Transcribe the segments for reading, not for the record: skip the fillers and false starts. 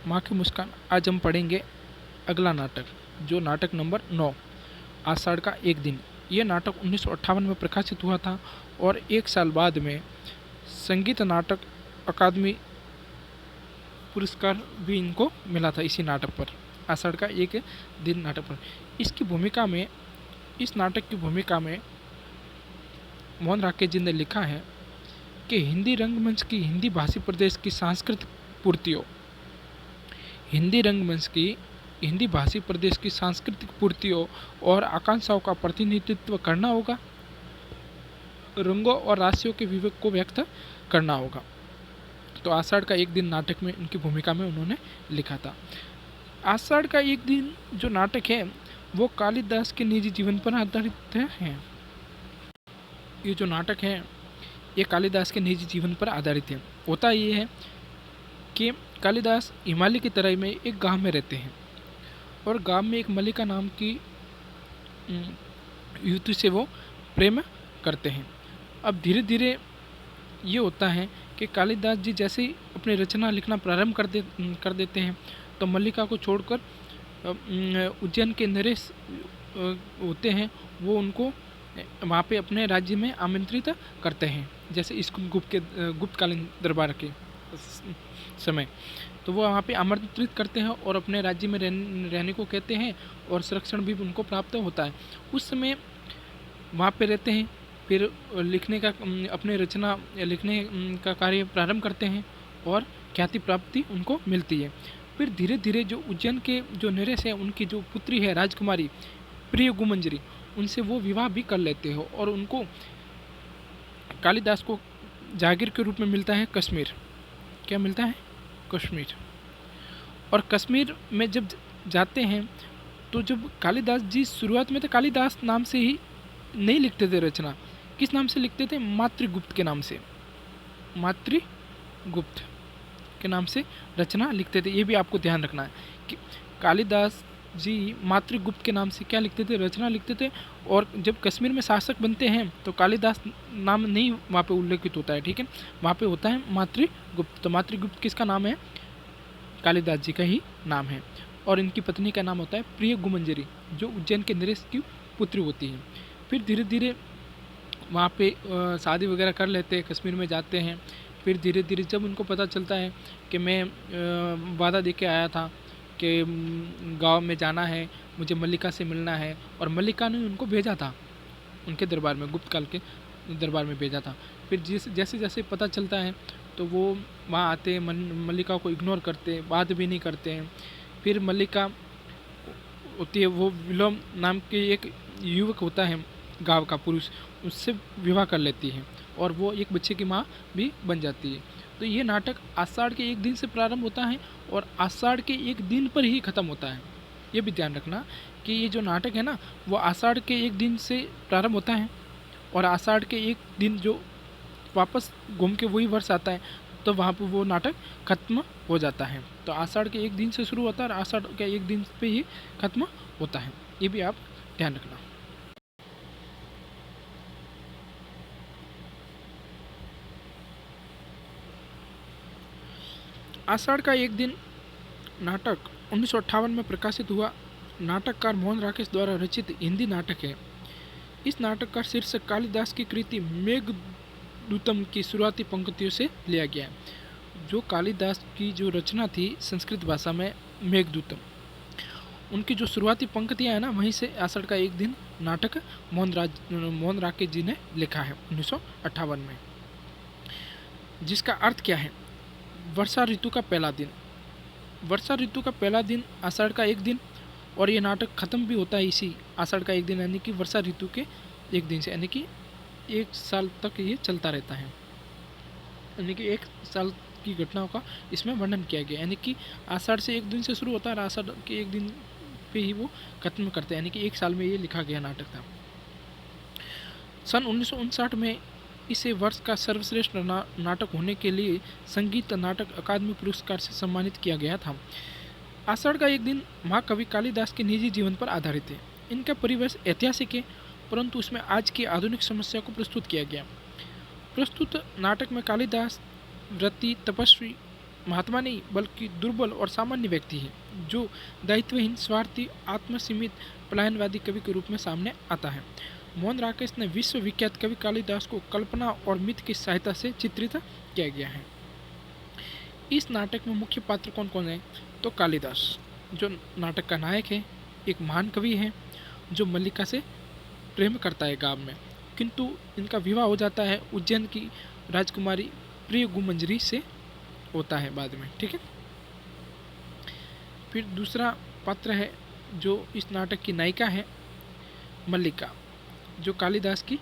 माँ की मुस्कान। आज हम पढ़ेंगे अगला नाटक, जो नाटक नंबर 9, आषाढ़ का एक दिन। ये नाटक 1958 में प्रकाशित हुआ था और एक साल बाद में संगीत नाटक अकादमी पुरस्कार भी इनको मिला था इसी नाटक पर, आषाढ़ का एक दिन नाटक पर। इसकी भूमिका में, इस नाटक की भूमिका में मोहन राकेश जी ने लिखा है कि हिंदी रंगमंच की हिंदी भाषी प्रदेश की सांस्कृतिक पूर्तियों, हिंदी रंगमंच की हिंदी भाषी प्रदेश की सांस्कृतिक पूर्तियों और आकांक्षाओं का प्रतिनिधित्व करना होगा, रंगों और राशियों के विवेक को व्यक्त करना होगा। तो आषाढ़ का एक दिन नाटक में इनकी भूमिका में उन्होंने लिखा था। आषाढ़ का एक दिन जो नाटक है वो कालिदास के निजी जीवन पर आधारित है। ये जो नाटक है ये कालिदास के निजी जीवन पर आधारित है। होता ये है कि कालिदास हिमालय की तराई में एक गांव में रहते हैं और गांव में एक मल्लिका नाम की युवती से वो प्रेम करते हैं। अब धीरे धीरे ये होता है कि कालिदास जी जैसे ही अपनी रचना लिखना प्रारंभ कर देते हैं तो मल्लिका को छोड़कर उज्जैन के नरेश होते हैं, वो उनको वहाँ पे अपने राज्य में आमंत्रित करते हैं, जैसे इस गुप्तकालीन दरबार के समय। तो वो वहाँ पे आमंत्रित करते हैं और अपने राज्य में रहने को कहते हैं और संरक्षण भी उनको प्राप्त होता है। उस समय वहाँ पे रहते हैं, फिर लिखने का, अपने रचना लिखने का कार्य प्रारंभ करते हैं और ख्याति प्राप्ति उनको मिलती है। फिर धीरे धीरे जो उज्जैन के जो नरेश है, उनकी जो पुत्री है राजकुमारी प्रिय गुमंजरी, उनसे वो विवाह भी कर लेते हो और उनको कालिदास को जागीर के रूप में मिलता है कश्मीर। क्या मिलता है? कश्मीर। और कश्मीर में जब जाते हैं तो जब कालिदास जी शुरुआत में तो कालिदास नाम से ही नहीं लिखते थे रचना। किस नाम से लिखते थे? मातृगुप्त के नाम से, मातृगुप्त के नाम से रचना लिखते थे। ये भी आपको ध्यान रखना है कि कालिदास जी मातृगुप्त के नाम से क्या लिखते थे? रचना लिखते थे। और जब कश्मीर में शासक बनते हैं तो कालिदास नाम नहीं वहाँ पे उल्लेखित होता है, ठीक है, वहाँ पे होता है मातृगुप्त। तो मातृगुप्त किसका नाम है? कालिदास जी का ही नाम है। और इनकी पत्नी का नाम होता है प्रिय गुमंजरी, जो उज्जैन के नरेश की पुत्री होती है। फिर धीरे धीरे वहाँ पे शादी वगैरह कर लेते हैं, कश्मीर में जाते हैं। फिर धीरे धीरे जब उनको पता चलता है कि मैं वादा दे के आया था कि गांव में जाना है, मुझे मल्लिका से मिलना है, और मल्लिका ने उनको भेजा था उनके दरबार में, गुप्त काल के दरबार में भेजा था। फिर जैसे जैसे पता चलता है तो वो वहाँ आते हैं, मल्लिका को इग्नोर करते हैं, बात भी नहीं करते हैं। फिर मल्लिका होती है, वो विलोम नाम के एक युवक होता है गाँव का पुरुष, उससे विवाह कर लेती है और वो एक बच्चे की माँ भी बन जाती है। तो ये नाटक आषाढ़ के एक दिन से प्रारंभ होता है और आषाढ़ के एक दिन पर ही ख़त्म होता है। ये भी ध्यान रखना कि ये जो नाटक है ना, वो आषाढ़ के एक दिन से प्रारंभ होता है और आषाढ़ के एक दिन जो वापस घूम के वही वर्ष आता है तो वहाँ पर वो नाटक खत्म हो जाता है। तो आषाढ़ के एक दिन से शुरू होता है और आषाढ़ के एक दिन पे ही खत्म होता है। ये भी आप ध्यान रखना। आषाढ़ का एक दिन नाटक 1958 में प्रकाशित हुआ नाटककार मोहन राकेश द्वारा रचित हिंदी नाटक है। इस नाटक का शीर्षक कालिदास की कृति मेघदूतम की शुरुआती पंक्तियों से लिया गया है। जो कालिदास की जो रचना थी संस्कृत भाषा में मेघदूतम, उनकी जो शुरुआती पंक्तियाँ हैं ना, वहीं से आषाढ़ का एक दिन नाटक मोहन राकेश जी ने लिखा है 1958 में। जिसका अर्थ क्या है? वर्षा ऋतु का पहला दिन। वर्षा ऋतु का पहला दिन आषाढ़ का एक दिन, और ये नाटक ख़त्म भी होता है इसी आषाढ़ का एक दिन, यानी कि वर्षा ऋतु के एक दिन से, यानी कि एक साल तक ये चलता रहता है। यानी कि एक साल की घटनाओं का इसमें वर्णन किया गया, यानी कि आषाढ़ से एक दिन से शुरू होता है और आषाढ़ के एक दिन पे ही वो खत्म करते हैं, यानी कि एक साल में ये लिखा गया नाटक था। सन 1959 में इसे वर्ष का सर्वश्रेष्ठ नाटक होने के लिए संगीत नाटक अकादमी पुरस्कार से सम्मानित किया गया था। आषाढ़ का एक दिन महाकवि कालिदास के निजी जीवन पर आधारित है। इनका परिवेश ऐतिहासिक है, परंतु उसमें आज की आधुनिक समस्या को प्रस्तुत किया गया। प्रस्तुत नाटक में कालिदास व्रती, तपस्वी महात्मा नहीं बल्कि दुर्बल और सामान्य व्यक्ति है, जो दायित्वहीन, स्वार्थी, आत्मसीमित, पलायनवादी कवि के रूप में सामने आता है। मोहन राकेश ने विश्व विख्यात कवि कालिदास को कल्पना और मिथ की सहायता से चित्रित किया गया है। इस नाटक में मुख्य पात्र कौन कौन है? तो कालिदास, जो नाटक का नायक है, एक महान कवि है जो मल्लिका से प्रेम करता है गाँव में, किंतु इनका विवाह हो जाता है उज्जैन की राजकुमारी प्रिय गुमंजरी से होता है बाद में। ठीक है। फिर दूसरा पात्र है जो इस नाटक की नायिका है मल्लिका, जो कालिदास की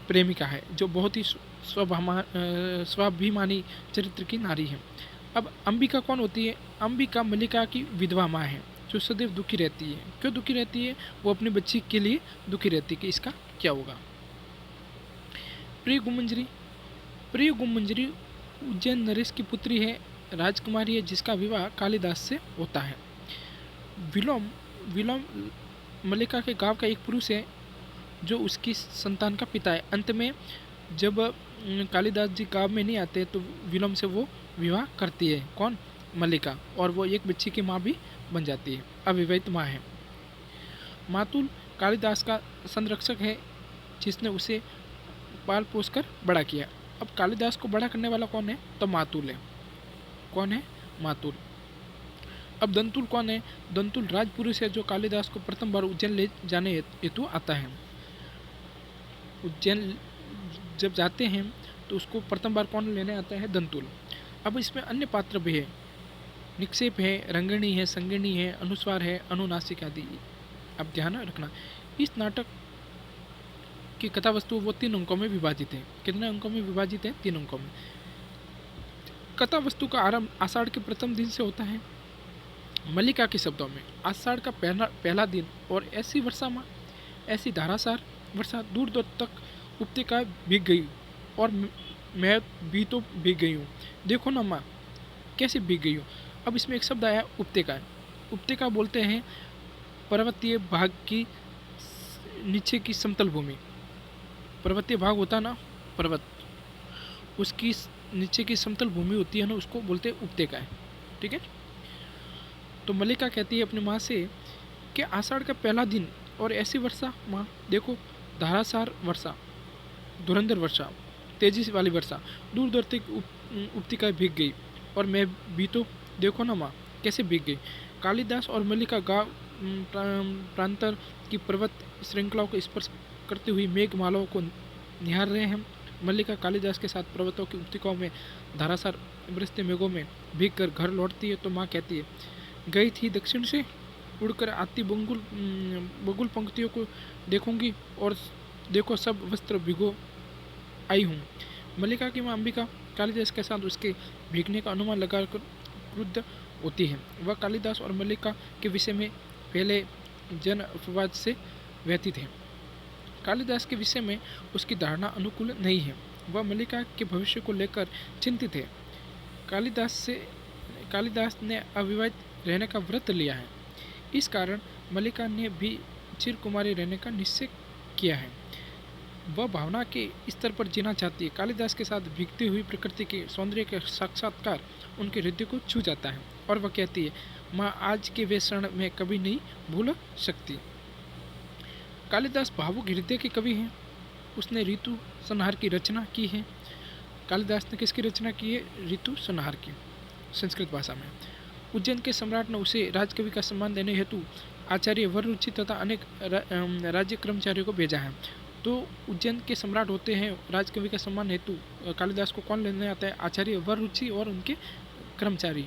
प्रेमिका है, जो बहुत ही स्वाभिमानी चरित्र की नारी है। अब अंबिका कौन होती है? अंबिका मल्लिका की विधवा माँ है, जो सदैव दुखी रहती है। क्यों दुखी रहती है? वो अपनी बच्ची के लिए दुखी रहती है कि इसका क्या होगा। प्रिय गुमंजरी, प्रिय गुमंजरी उज्जैन नरेश की पुत्री है, राजकुमारी है, जिसका विवाह कालिदास से होता है। विलोम, विलोम मल्लिका के गांव का एक पुरुष है जो उसकी संतान का पिता है। अंत में जब कालिदास जी गांव में नहीं आते तो विलोम से वो विवाह करती है। कौन? मल्लिका। और वो एक बच्ची की माँ भी बन जाती है, अविवाहित माँ है। मातुल कालिदास का संरक्षक है, जिसने उसे पाल पोस कर बड़ा किया। अब कालिदास को बड़ा करने वाला कौन है? तो मातुल है। कौन है? मातुल। अब दंतुल कौन है? दंतुल राजपुरुष है, जो कालिदास को प्रथम बार उज्जैन ले जाने हेतु आता है। उज्जैन जब जाते हैं तो उसको प्रथम बार कौन लेने आता है? दंतुल। अब इसमें अन्य पात्र भी है, निक्षेप है, रंगिणी है, संगिनी है, अनुस्वार है, अनुनासिक आदि। अब ध्यान रखना, इस नाटक की कथा वस्तु वो 3 अंकों में विभाजित है। कितने अंकों में विभाजित है? 3 अंकों में। कथा वस्तु का आरंभ आषाढ़ के प्रथम दिन से होता है। मल्लिका के शब्दों में, आषाढ़ का पहला दिन और ऐसी वर्षा माँ, ऐसी धारासार वर्षा दूर दूर तक उपत्यका भीग गई और मैं भी तो भीग गई हूँ। देखो ना माँ कैसे भीग गई हूँ। अब इसमें एक शब्द आया उपत्यका। उपत्यका बोलते हैं पर्वतीय भाग की नीचे की समतल भूमि। पर्वतीय भाग होता ना, पर्वत, उसकी नीचे की समतल भूमि होती है ना, उसको बोलते हैं उपत्यका है। ठीक है। तो मल्लिका कहती है अपनी माँ से कि आषाढ़ का पहला दिन और ऐसी वर्षा माँ, देखो धारासार वर्षा, धुरंधर वर्षा, तेजी वाली वर्षा, दूर दूर तक उपत्यका भीग गई और मैं भी तो देखो ना माँ कैसे भीग गई। कालिदास और मल्लिका गाँव प्रांतर की पर्वत श्रृंखलाओं को स्पर्श करती हुई मेघमालाओं को निहार रहे हैं। मल्लिका कालिदास के साथ पर्वतों की उपत्यकाओं में धारासार बरसते मेघों में भीग कर घर लौटती है तो माँ कहती है, गई थी दक्षिण से उड़कर आती बगुल पंक्तियों को देखूंगी और देखो सब वस्त्र भिगो आई हूँ। मल्लिका की माँ अंबिका कालिदास के साथ उसके भीगने का अनुमान लगाकर क्रुद्ध होती है। वह कालिदास और मल्लिका के विषय में पहले जन अपवाद से व्यतीत है। कालिदास के विषय में उसकी धारणा अनुकूल नहीं है। वह मल्लिका के भविष्य को लेकर चिंतित है। कालिदास ने अविवाहित रहने का व्रत लिया है। इस कारण मल्लिका ने भी चिरकुमारी रहने का निश्चय किया है। वह भावना के स्तर पर जीना चाहती है। कालिदास के साथ भीगती हुई प्रकृति के सौंदर्य का साक्षात्कार उनके हृदय को छू जाता है और वह कहती है, माँ आज के वे क्षण मैं कभी नहीं भूल सकती। कालिदास भावुक हृदय के कवि हैं। उसने ऋतु संहार की रचना की है। कालिदास ने किसकी रचना की है? ऋतु संहार की, संस्कृत भाषा में। उज्जैन के सम्राट ने उसे राजकवि का सम्मान देने हेतु आचार्य वररुचि तथा अनेक राज्य कर्मचारियों को भेजा है। तो उज्जैन के सम्राट होते हैं, राजकवि का सम्मान हेतु कालिदास को कौन लेने आता है? आचार्य वररुचि और उनके कर्मचारी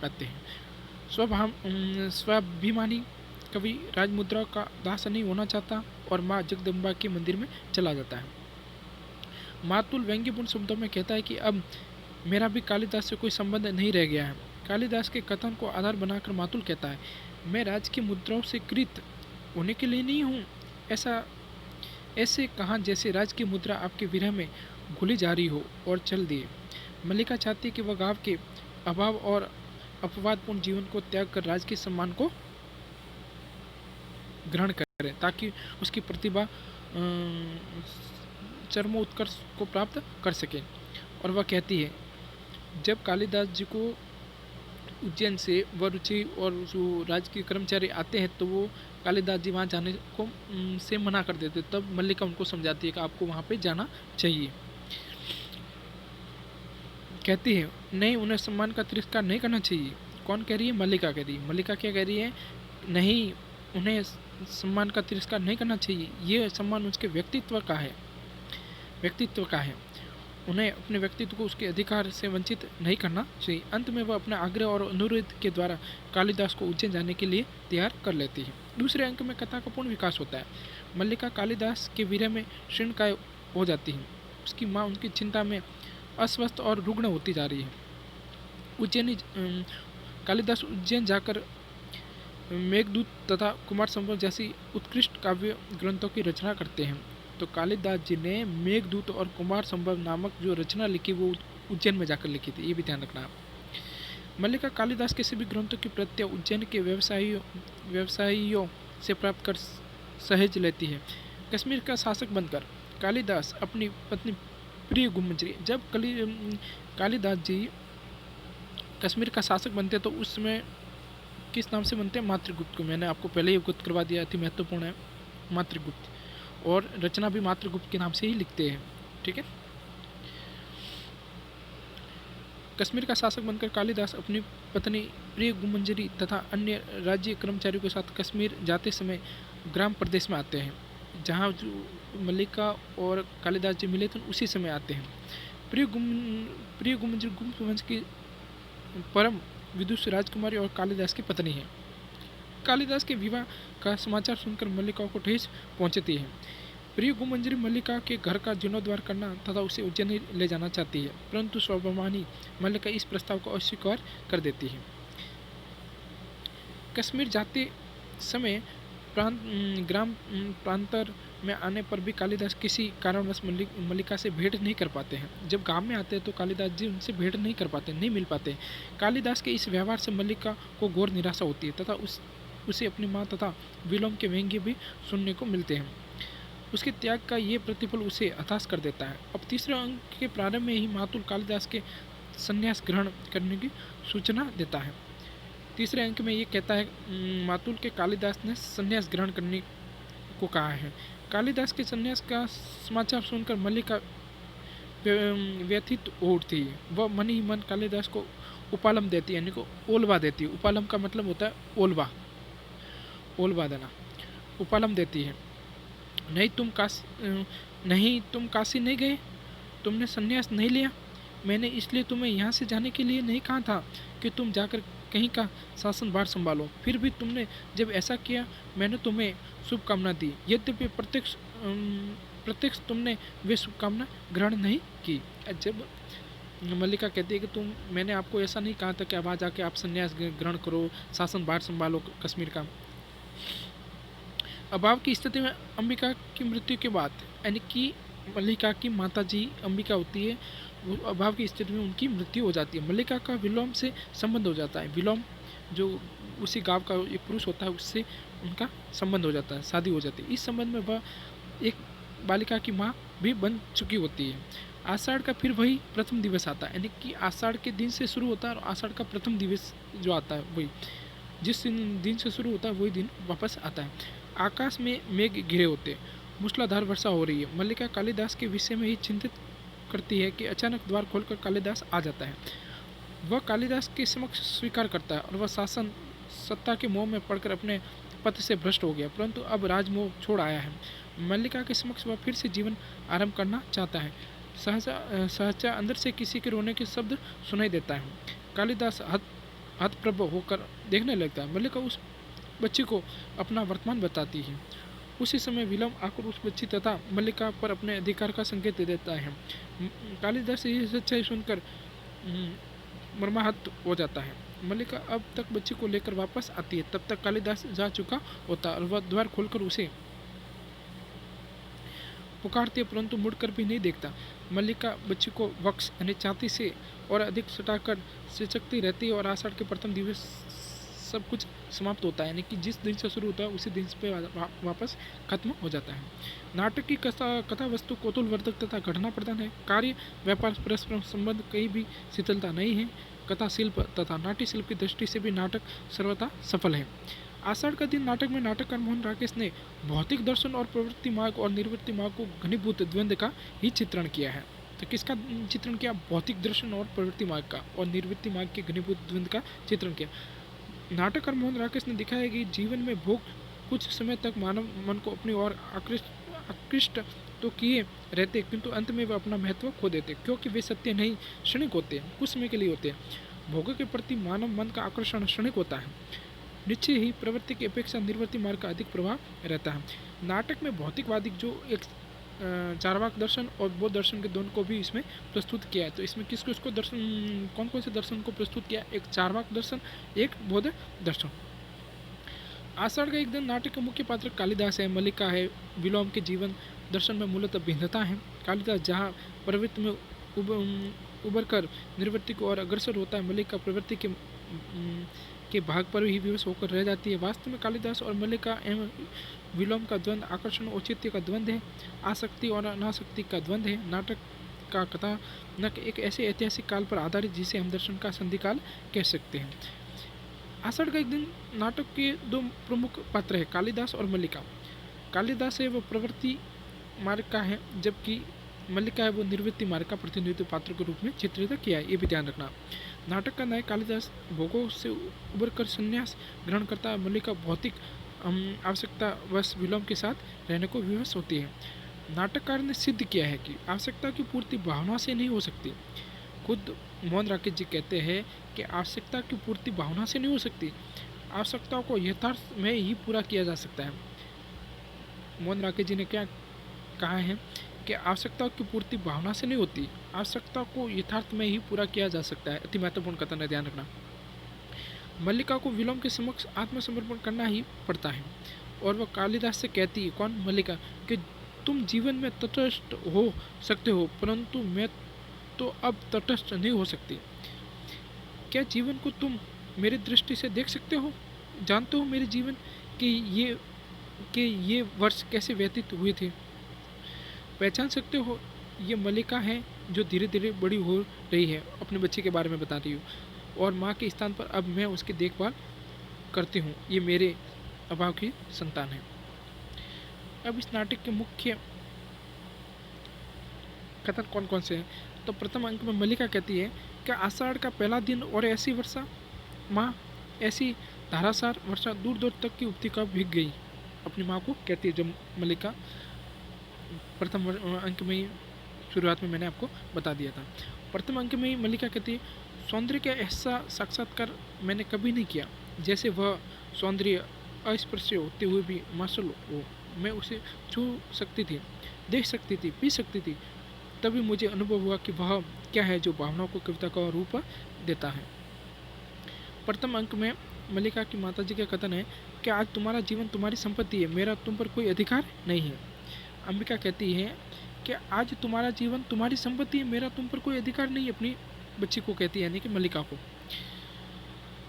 आते हैं। स्वाभिमानी कवि राजमुद्रा का दास नहीं होना चाहता और माँ जगदम्बा के मंदिर में चला जाता है। मातुल व्यंग्यपूर्ण शब्दों में कहता है कि अब मेरा भी कालिदास से कोई संबंध नहीं रह गया है। कालिदास के कथन को आधार बनाकर मातुल कहता है, मैं राज की मुद्राओं से कृत होने के लिए नहीं हूँ। ऐसे कहाँ जैसे राज की मुद्रा आपके विरह में घुली जा रही हो और चल दिए। मल्लिका चाहती है कि वह गाँव के अभाव और अपवादपूर्ण जीवन को त्याग कर राज के सम्मान को ग्रहण करे ताकि उसकी प्रतिभा चरमोत्कर्ष को प्राप्त कर सके। और वह कहती है, जब कालिदास जी को उज्जैन से व रुचि और जो राजकीय कर्मचारी आते हैं तो वो कालिदास जी वहाँ जाने को से मना कर देते। तब मल्लिका उनको समझाती है कि आपको वहाँ पे जाना चाहिए। कहती है नहीं, उन्हें सम्मान का तिरस्कार नहीं करना चाहिए। कौन कह रही है? मल्लिका कह रही है। मल्लिका क्या कह रही है? नहीं, उन्हें सम्मान का तिरस्कार नहीं करना चाहिए, ये सम्मान उसके व्यक्तित्व का है, व्यक्तित्व का है। उन्हें अपने व्यक्तित्व को उसके अधिकार से वंचित नहीं करना चाहिए। अंत में वह अपना आग्रह और अनुरोध के द्वारा कालिदास को उज्जैन जाने के लिए तैयार कर लेती है। दूसरे अंक में कथा का पूर्ण विकास होता है। मल्लिका कालिदास के विरह में क्षीणकाय हो जाती है। उसकी माँ उनकी चिंता में अस्वस्थ और रुग्ण होती जा रही है। उज्जैनी कालिदास उज्जैन जाकर मेघदूत तथा कुमार संभव जैसी उत्कृष्ट काव्य ग्रंथों की रचना करते हैं। तो कालिदास जी ने मेघदूत और कुमार संभव नामक जो रचना लिखी वो उज्जैन में जाकर लिखी थी, ये भी ध्यान रखना। मल्लिका कालिदास के सभी ग्रंथों की प्रतियां उज्जैन के व्यवसायियों से प्राप्त कर सहेज लेती है। कश्मीर का शासक बनकर कालिदास अपनी पत्नी प्रिय गुमंजरी, जब कालिदास जी कश्मीर का शासक बनते तो उस समय किस नाम से बनते हैं? मातृगुप्त को मैंने आपको पहले ही अवगत करवा दिया, अति महत्वपूर्ण है मातृगुप्त, और रचना भी मातृगुप्त के नाम से ही लिखते हैं। ठीक है। कश्मीर का शासक बनकर कालिदास अपनी पत्नी प्रिय गुमंजरी तथा अन्य राज्य कर्मचारियों के साथ कश्मीर जाते समय ग्राम प्रदेश में आते हैं, जहाँ जो मल्लिका और कालिदास जी मिले थे उसी समय आते हैं। प्रिय गुमंजरी गुप्त वंश की परम विदुष राजकुमारी और कालिदास की पत्नी है। कालिदास के विवाह का समाचार सुनकर मल्लिका को ठेस पहुंचती है। प्रिय गुमंजरी मल्लिका के घर का जीर्णोद्धार करना तथा उसे उज्जैन ले जाना चाहती है, परंतु स्वाभिमानी मल्लिका इस प्रस्ताव को अस्वीकार कर देती है। कश्मीर जाते समय ग्राम प्रांतर में आने पर भी कालिदास किसी कारणवश मल्लिका से भेंट नहीं कर पाते हैं। जब गांव में आते हैं तो कालिदास जी उनसे भेंट नहीं कर पाते, नहीं मिल पाते। कालिदास के इस व्यवहार से मल्लिका को घोर निराशा होती है तथा उसे अपनी माँ तथा विलोम के व्यंग्य भी सुनने को मिलते हैं। उसके त्याग का ये प्रतिफल उसे हताश कर देता है। अब तीसरे अंक के प्रारंभ में ही मातुल कालिदास के संन्यास ग्रहण करने की सूचना देता है। तीसरे अंक में ये कहता है मातुल के कालिदास ने संन्यास ग्रहण करने को कहा है। कालिदास के संन्यास का समाचार सुनकर मल्लिका व्यथित हो उठती है। वह मन ही मन कालिदास को उपालम देती है, यानी को ओलवा देती है। उपालम का मतलब होता है ओलवा, ओलवा देना, उपालम देती है। नहीं तुम काशी नहीं गए, तुमने संन्यास नहीं लिया। मैंने इसलिए तुम्हें यहाँ से जाने के लिए नहीं कहा था कि तुम जाकर कहीं का शासन भार संभालो, फिर भी तुमने जब ऐसा किया मैंने तुम्हें शुभकामना दी, यद्यपि प्रत्यक्ष तुमने वे शुभकामना ग्रहण नहीं की। जब मल्लिका कहती है कि मैंने आपको ऐसा नहीं कहा था कि अब आ जाके आप संन्यास ग्रहण करो, शासन भार संभालो कश्मीर का। अभाव की स्थिति में अंबिका की मृत्यु के बाद, यानी कि मल्लिका की माता जी अंबिका होती है, वो अभाव की स्थिति में उनकी मृत्यु हो जाती है। मल्लिका का विलोम से संबंध हो जाता है। विलोम जो उसी गांव का एक पुरुष होता है उससे उनका संबंध हो जाता है, शादी हो जाती है। इस संबंध में वह एक बालिका की माँ भी बन चुकी होती है। आषाढ़ का फिर वही प्रथम दिवस आता है, यानी कि आषाढ़ के दिन से शुरू होता है और आषाढ़ का प्रथम दिवस जो आता है वही जिस दिन से शुरू होता है वही दिन वापस आता है। आकाश में मेघ घिरे होते, मूसलाधार वर्षा हो रही है। मल्लिका कालिदास के विषय में ही चिंतित करती है कि अचानक द्वार खोलकर कालिदास आ जाता है। वह कालिदास के समक्ष स्वीकार करता है और वह शासन सत्ता के मोह में पड़कर अपने पद से भ्रष्ट हो गया, परंतु अब राजमोह छोड़ आया है। मल्लिका के समक्ष वह फिर से जीवन आरंभ करना चाहता है। सहसा अंदर से किसी के रोने के शब्द सुनाई देता है। कालिदास हतप्रभ होकर देखने लगता है। मल्लिका उस बच्ची को अपना वर्तमान बताती है। उसी समय विलोम आकर उस बच्ची तथा मल्लिका पर अपने अधिकार का संकेत दे देता है। कालिदास यह सच्चाई सुनकर मर्माहत हो जाता है। मल्लिका अब तक बच्ची को लेकर वापस आती है, तब तक कालिदास जा चुका होता है और वह द्वार खोलकर उसे पुकारती है, परंतु मुड़कर भी नहीं देखता। मल्लिका बच्ची को वक्ष यानी छाती से और अधिक सटाकर सिचकती रहती है और आषाढ़ के प्रथम दिवस सब कुछ समाप्त होता है, यानी कि जिस दिन से शुरू होता है उसी दिन पे वापस खत्म हो जाता है। नाटक की कथा वस्तु कौतूहलवर्धक तथा घटना प्रधान है। कार्य व्यापार परस्पर संबंध कहीं भी शीतलता नहीं है। कथा शिल्प तथा नाट्य शिल्प की दृष्टि से भी नाटक सर्वथा सफल है। आषाढ़ का दिन नाटक में नाटककार मोहन राकेश ने भौतिक दर्शन और प्रवृत्ति मार्ग और निवृत्ति मार्ग को घनीभूत द्वंद्व का ही चित्रण किया है। तो किसका चित्रण किया? भौतिक दर्शन और प्रवृत्ति मार्ग का और निवृत्ति मार्ग के घनीभूत द्वंद्व का चित्रण किया। नाटककार मोहन राकेश ने दिखाया कि जीवन में भोग कुछ समय तक मानव मन को अपनी ओर आकृष्ट तो किए रहते, किंतु अंत में वे अपना महत्व खो देते, क्योंकि वे सत्य नहीं, क्षणिक होते हैं, कुछ समय के लिए होते हैं। भोगों के प्रति मानव मन का आकर्षण क्षणिक होता है। निश्चय ही प्रवृत्ति की अपेक्षा निवृत्ति मार्ग का अधिक प्रभाव रहता है। नाटक में भौतिकवादी जो एक चार्वाक दर्शन और बौद्ध दर्शन के दोनों को भी इसमें प्रस्तुत किया है। तो इसमें किस किसको दर्शन, कौन कौन से दर्शन को प्रस्तुत किया? एक चार्वाक दर्शन, एक बौद्ध दर्शन। आषाढ़ का एक दिन नाटक के मुख्य पात्र कालिदास है, मल्लिका है। विलोम के जीवन दर्शन में मूलतः भिन्नता है। कालिदास जहाँ प्रवृत्ति में उबर कर निवृत्ति को और अग्रसर होता है, मल्लिका प्रवृत्ति के भाग पर ही विवश होकर रह जाती है। वास्तव में कालिदास और मल्लिका एवं विलोम का द्वंद्व आकर्षण औचित्य का द्वंद्व है, आसक्ति और अनासक्ति का द्वंद्व है। नाटक का कथानक एक ऐसे ऐतिहासिक काल पर आधारित जिसे हम दर्शन का संधिकाल कह सकते हैं। आषाढ़ का एक दिन नाटक के दो प्रमुख पात्र है, कालिदास और मल्लिका। कालिदास है वो प्रवृत्ति मार्ग का है, जबकि मल्लिका है वो निवृत्ति मार्ग का प्रतिनिधित्व पात्र के रूप में चित्रित किया है। ये भी ध्यान रखना। नाटक का नायक कालिदास भोगों से उबर कर संन्यास ग्रहण करता है। मल्लिका भौतिक आवश्यकता वश विलोम के साथ रहने को विवश होती है। नाटककार ने सिद्ध किया है कि आवश्यकता की पूर्ति भावना से नहीं हो सकती। खुद मोहन राकेश जी कहते हैं कि आवश्यकता की पूर्ति भावना से नहीं हो सकती, आवश्यकताओं को यथार्थ में ही पूरा किया जा सकता है। मोहन राकेश जी ने क्या कहा है कि आवश्यकताओं की पूर्ति भावना से नहीं होती, आवश्यकता को यथार्थ में ही पूरा किया जा सकता है। अति महत्वपूर्ण कथन है, ध्यान रखना। मल्लिका को विलोम के समक्ष आत्मसमर्पण करना ही पड़ता है और वह कालिदास से कहती है, कौन? मल्लिका, कि तुम जीवन में तटस्थ हो सकते हो, परंतु मैं तो अब तटस्थ नहीं हो सकती। क्या जीवन को तुम मेरी दृष्टि से देख सकते हो? जानते हो मेरे जीवन के ये वर्ष कैसे व्यतीत हुए थे? पहचान सकते हो ये मल्लिका है जो धीरे धीरे बड़ी हो रही है, अपने बच्चे के बारे में बता रही हूँ, और माँ के स्थान पर अब मैं उसकी देखभाल करती हूँ। ये मेरे अभाव की संतान है। अब इस नाटक के मुख्य कथन कौन कौन से हैं? तो प्रथम अंक में मल्लिका कहती है कि आषाढ़ का पहला दिन और ऐसी वर्षा, माँ ऐसी धारासार वर्षा दूर दूर तक की उपती का भीग गई। अपनी माँ को कहती है, जब मल्लिका प्रथम अंक में ही शुरुआत में मैंने आपको बता दिया था। प्रथम अंक में ही मल्लिका कहती है, सौंदर्य का ऐसा साक्षात्कार मैंने कभी नहीं किया जैसे वह सौंदर्य अस्पर्श्य होते हुए भी मार्शल हो। मैं उसे छू सकती थी, देख सकती थी, पी सकती थी, तभी मुझे अनुभव हुआ कि वह क्या है जो भावनाओं को कविता का रूप देता है। प्रथम अंक में मल्लिका की माताजी का कथन है कि आज तुम्हारा जीवन तुम्हारी संपत्ति है, मेरा तुम पर कोई अधिकार नहीं है। अंबिका कहती है कि आज तुम्हारा जीवन तुम्हारी संपत्ति है, मेरा तुम पर कोई अधिकार नहीं है, अपनी बच्ची को कहती है, यानी कि मल्लिका को।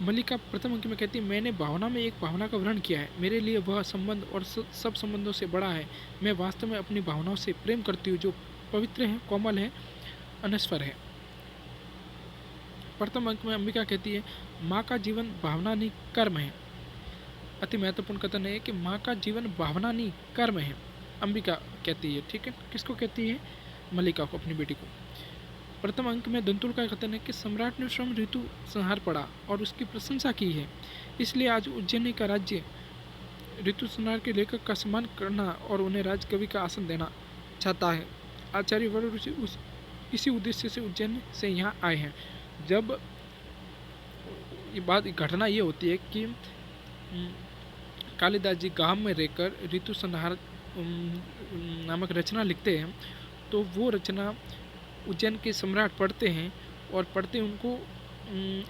मल्लिका प्रथम अंक में कहती है, मैंने भावना में एक भावना का वर्णन किया है, मेरे लिए वह संबंध और सब संबंधों से बड़ा है। मैं वास्तव में अपनी भावनाओं से प्रेम करती हूँ, जो पवित्र है, कोमल है, अनस्वर है। प्रथम अंक में अंबिका कहती है, माँ का जीवन भावना नहीं कर्म है। अति महत्वपूर्ण कथन है कि माँ का जीवन भावना नहीं कर्म है, अंबिका कहती है। ठीक है, किसको कहती है? मल्लिका को, अपनी बेटी को। प्रथम अंक में दंतुल का कथन है कि सम्राट ने स्वयं ऋतु संहार पढ़ा और उसकी प्रशंसा की है, इसलिए आज उज्जैनी का राज्य ऋतु संहार के लेखक का सम्मान करना और उन्हें राजकवि का आसन देना चाहता है। आचार्य वरुण ऋषि इसी उद्देश्य से उज्जैन से यहाँ आए हैं। जब ये घटना ये होती है कि कालिदास जी गांव में रहकर ऋतु संहार नामक रचना लिखते हैं, तो वो रचना उज्जैन के सम्राट पढ़ते हैं और पढ़ते उनको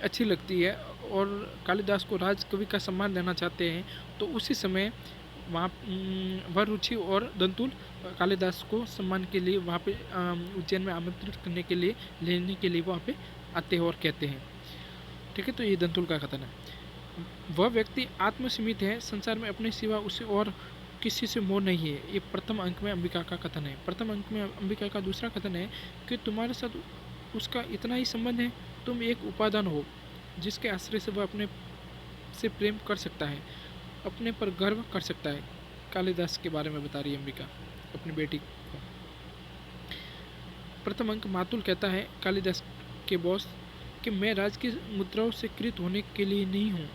अच्छी लगती है और कालिदास को राजकवि का सम्मान देना चाहते हैं। तो उसी समय वहाँ वरुचि और दंतुल कालिदास को सम्मान के लिए वहाँ पे उज्जैन में आमंत्रित करने के लिए, लेने के लिए वहाँ पे आते हैं और कहते हैं। ठीक है, तो ये दंतुल का कथन है। वह व्यक्ति आत्मसीमित है, संसार में अपने सिवा उसे और किसी से मोह नहीं है। ये प्रथम अंक में अंबिका का कथन है। प्रथम अंक में अंबिका का दूसरा कथन है कि तुम्हारे साथ उसका इतना ही संबंध है तुम एक उपादान हो जिसके आश्रय से वह अपने से प्रेम कर सकता है, अपने पर गर्व कर सकता है। कालिदास के बारे में बता रही है अंबिका अपनी बेटी को। प्रथम अंक मातुल कहता है कालिदास के बॉस कि मैं राज की मुद्राओं से कृत होने के लिए नहीं हूँ।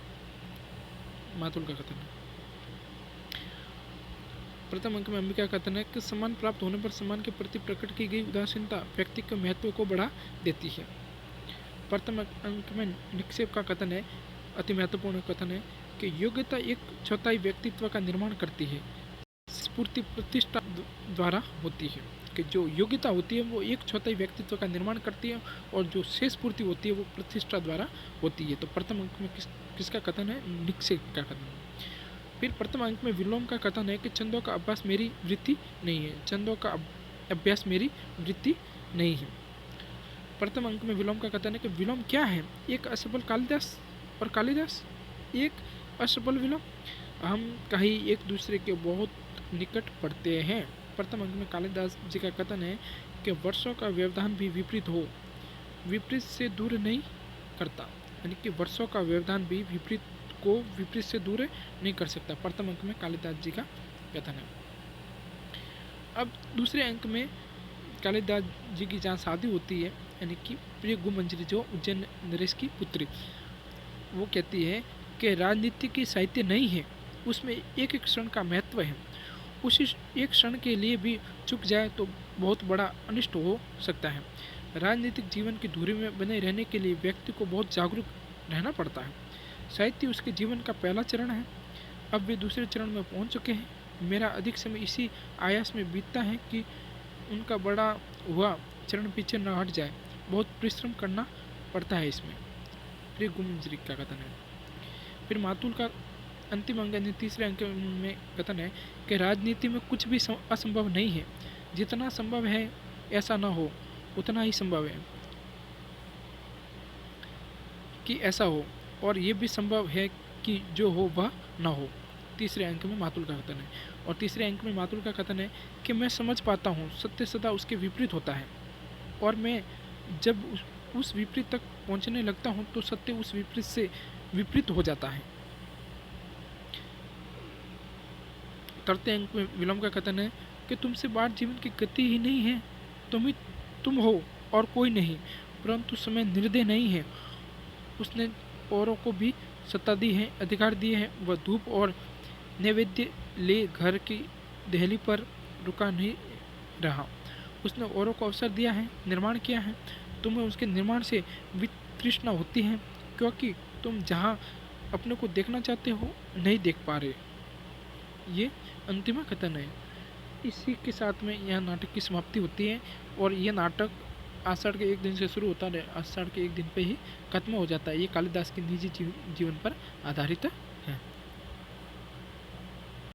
मातुल का कथन है। प्रथम अंक में अंबिका का कथन है कि सम्मान प्राप्त होने पर सम्मान के प्रति प्रकट की गई उदासीनता व्यक्ति के महत्व को बढ़ा देती है। प्रथम अंक में निक्षेप का कथन है, अति महत्वपूर्ण कथन है कि योग्यता एक चौथाई व्यक्तित्व का निर्माण करती है, स्फूर्ति प्रतिष्ठा द्वारा होती है। कि जो योग्यता होती है वो एक चौथाई व्यक्तित्व का निर्माण करती है और जो शेष पूर्ति होती है वो प्रतिष्ठा द्वारा होती है। तो प्रथम अंक में किसका कथन है? निक्षेप का कथन है। फिर प्रथम अंक में विलोम का कथन है कि छंदों का अभ्यास मेरी वृत्ति नहीं है, छंदों का अभ्यास मेरी वृत्ति नहीं है। प्रथम अंक में विलोम का कथन है कि विलोम क्या है? एक असफल कालिदास और कालिदास एक असफल विलोम। हम कहीं एक दूसरे के बहुत निकट पड़ते हैं। प्रथम अंक में कालिदास जी का कथन है कि वर्षों का व्यवधान भी विपरीत हो, विपरीत से दूर नहीं करता, यानी कि वर्षों का व्यवधान भी विपरीत को विपरीत से दूर नहीं कर सकता। प्रथम अंक में कालिदास जी का कथन है। अब दूसरे अंक में कालिदास जी की जहाँ शादी होती है, यानी कि प्रिय गुमंजरी जो उज्जैन नरेश की पुत्री, वो कहती है कि राजनीति की साहित्य नहीं है, उसमें एक एक क्षण का महत्व है, उसी एक क्षण के लिए भी चुक जाए तो बहुत बड़ा अनिष्ट हो सकता है। राजनीतिक जीवन की धुरी में बने रहने के लिए व्यक्ति को बहुत जागरूक रहना पड़ता है। साहित्य उसके जीवन का पहला चरण है, अब वे दूसरे चरण में पहुंच चुके हैं। मेरा अधिक समय इसी आयास में बीतता है कि उनका बड़ा हुआ चरण पीछे न हट जाए, बहुत परिश्रम करना पड़ता है इसमें। प्रिय गुमंजरी का कथन है। फिर मातुल का अंतिम अंक यानी तीसरे अंक में कथन है कि राजनीति में कुछ भी असंभव नहीं है, जितना संभव है ऐसा ना हो उतना ही संभव है कि ऐसा हो, और ये भी संभव है कि जो हो वह ना हो। तीसरे अंक में मातुल का कथन है। और तीसरे अंक में मातुल का कथन है कि मैं समझ पाता हूँ सत्य सदा उसके विपरीत होता है, और मैं जब उस विपरीत तक पहुँचने लगता हूँ तो सत्य उस विपरीत से विपरीत हो जाता है। चौथे अंक में विलोम का कथन है कि तुमसे बाहर जीवन की गति ही नहीं है, तुम हो और कोई नहीं, परंतु समय निर्दय नहीं है, उसने औरों को भी सत्ता दी है, अधिकार दिए हैं। वह धूप और नैवेद्य ले घर की दहली पर रुका नहीं रहा, उसने औरों को अवसर दिया है, निर्माण किया है। तुम्हें उसके निर्माण से वितृष्णा होती है, क्योंकि तुम जहाँ अपने को देखना चाहते हो नहीं देख पा रहे। ये अंतिम कथन है। इसी के साथ में यह नाटक की समाप्ति होती है, और यह नाटक आषाढ़ के एक दिन से शुरू होता है, आषाढ़ के एक दिन पे ही खत्म हो जाता है। ये कालिदास के निजी जीवन पर आधारित है।